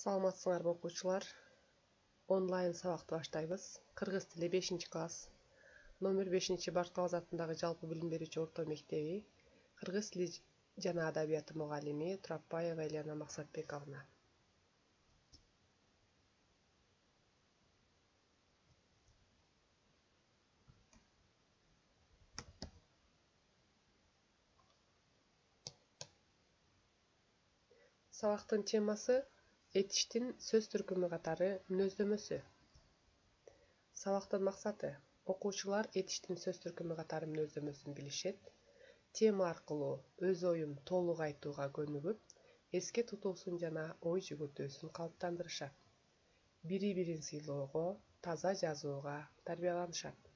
Саламатсыңарбы окуучулар? Онлайн сабакты баштайбыз. Кыргыз тили 5-класс. Номер 5 Барталов атындагы жалпы билим берүүчү орто мектеби. Кыргыз тили жана адабияты мугалими Турапбаева Елена Максатбековна. Сабактын темасы этиштин сөз түркүмү катары мүнөздөмөсү. Сабактын максаты окуучулар этиштин сөз түркүмү катары мүнөздөмөсүн билишет. Тема аркылуу өз оюн толук айтууга көнүгүп, эске тутуусун жана ой жүгүртүүсүн калыптандырышат. Бири-бирин сыйлоого, таза жазууга тарбияланышат.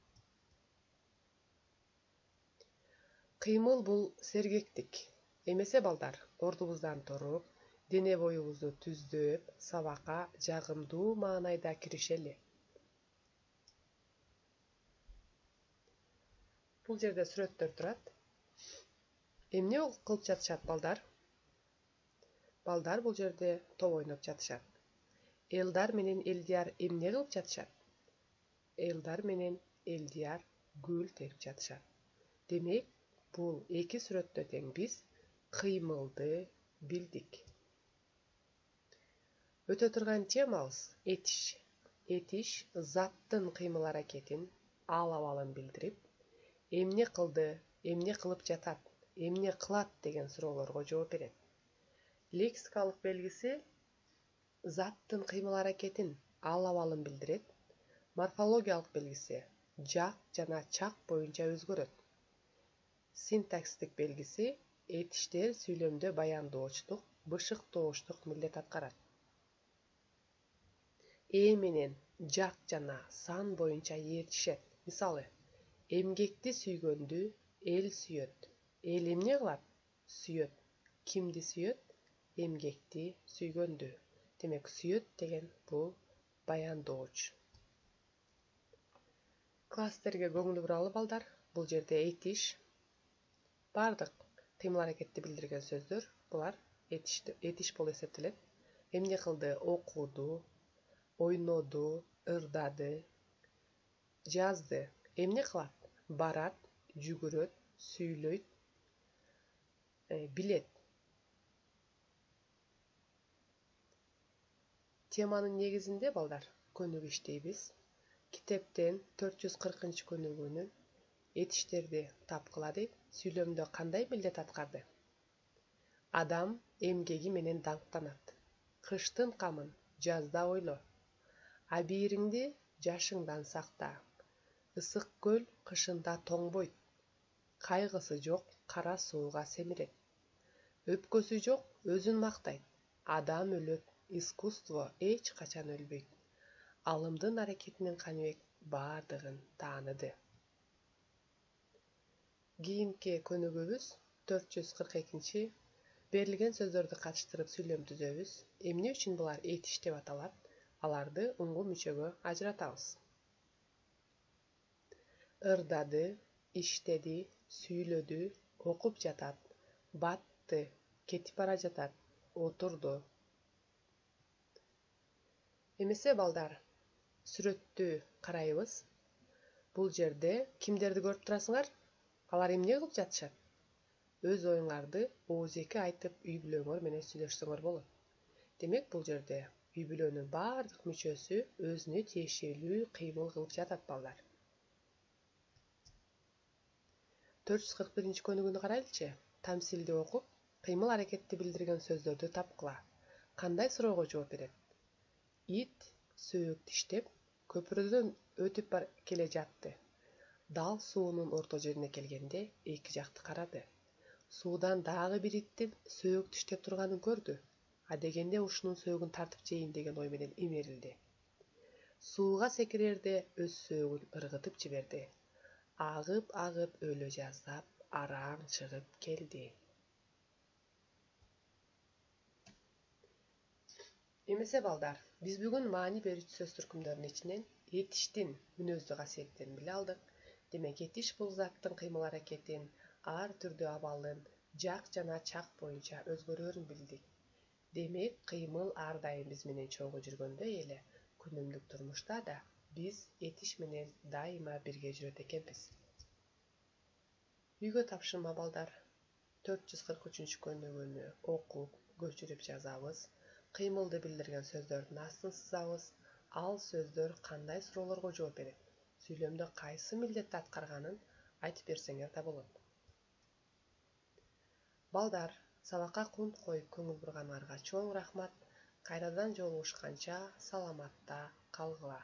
Кыймыл бул сергектик. Эмесе балдар, ордубуздан туруп, дене боюбузду түздөп, сабакка жагымдуу маанайда киришели. Бул жерде сүрөттөр турат. Эмне кылып жатышат балдар? Балдар бул жерде топ ойноп жатышат. Элдар менен Элдияр эмне кылып жатышат? Элдар менен Элдияр гүл терип жатышат. Демек, бул эки сүрөттө тең биз кыймылды билдик. Өтө турган темабыз этиш. Этиш заттын кыймыл аракетин, ал-абалын билдирип, эмне кылды, эмне кылып жатат, эмне кылат деген суроолорго жооп берет. Лексикалык белгиси заттын кыймыл аракетин, ал-абалын билдирет. Морфологиялык белгиси жак жана чак боюнча өзгөрөт. Синтаксистик белгиси этиштер сүйлөмдө баяндоочтук, бышыктоочтук милдет аткарат. Менен жак жана сан боюнча ээрчишет. Мисалы, эмгекти сүйгөндү эл сүйөт. Эл эмне кылат? Сүйөт. Кимди сүйөт? Эмгекти сүйгөндү. Демек, сүйөт деген бул баяндооч. Класстерге көңүл буралы балдар. Бул жерде этиш, бардык кыймыл аракетти билдирген сөздөр, булар этиш болуп эсептелет. Эмне кылды? Окуду, ойноду, ырдады, жазды. Эмне кылат? Барат, жүгүрөт, сүйлөйт, билет. Теманын негизинде балдар көнүгүү иштейбиз. Китептен 440-көнүгүүнүн этиштерди тапкыла дейт. Сүйлөмдө кандай милдет аткарды? Адам эмгеги менен даңктанат. Кыштын камын жазда ойло. Абийириңди жашыңдан сакта. Ысык көл кышында тоңбойт. Кайгысы жок кара сууга семирет. Өпкөсү жок өзүн мактайт. Адам өлөт, искусство эч качан өлбөйт. Алымдын аракетинен Каныбек бардыгын тааныды. Кийинки көнүгүүбүз 442. Берилген сөздөрдү катыштырып сүйлөм түзөбүз. Эмне үчүн булар этиш деп аталат? Аларды уңгу мүчөгө ажыратабыз. Ырдады, иштеди, сүйлөдү, окуп жатат, батты, кетип бара жатат, отурду. Эмесе балдар, сүрөттү карайбыз. Бул жерде кимдерди көрүп турасыңар? Алар эмне кылып жатышат? Өз оюңарды оозеки айтып, үй бүлөңөр менен сүйлөшсөңөр болот. Демек, бул жерде үй бүлөнүн бардык мүчөсү өзүнө тиешелүү кыймыл кылып жатат балдар. 441 көнүгүүнү карайлычы. Тамсилди окуп, кыймыл аракетти билдирген сөздөрдү тапкыла. Кандай суроого жооп берет? Ит сөөк диштеп, көпүрөдөн өтүп келе жатты. Дал суунун орто жерине келгенде эки жакты карады. Суудан дагы бир иттин сөөк диштеп турганын көрдү. Адегенде ушунун сөөгүн тартып жейин деген ой менен имерилди. Сууга секирерде өз сөөгүн ыргытып жиберди. Агып өлө жаздап, араң чыгып келди. Эмесе балдар, биз бүгүн маани берүүчү сөз түркүмдөрүнүн ичинен этиштин мүнөздүү касиеттерин биле алдык. Демек, этиш бул заттын кыймыл аракетин, ар түрдүү абалын, жак жана чак боюнча өзгөрөөрүн билдик. Демек, кыймыл ар дайым биз менен чогуу жүргөндөй эле, күнүмдүк турмушта да биз этиш менен дайыма бирге жүрөт экенбиз. Үйгө тапшырма балдар. 443 көнүгүүнү окуп, көчүрүп жазабыз. Кыймылды билдирген сөздөрдүн астын сызабыз. Ал сөздөр кандай суроолорго жооп берет? Сүйлөмдө кайсы милдетти аткарганын айтып берсеңер да болот. Балдар, сабакка кунт коюп көңүл бурганыңарга чоң рахмат. Кайрадан жолугушканча саламатта калгыла.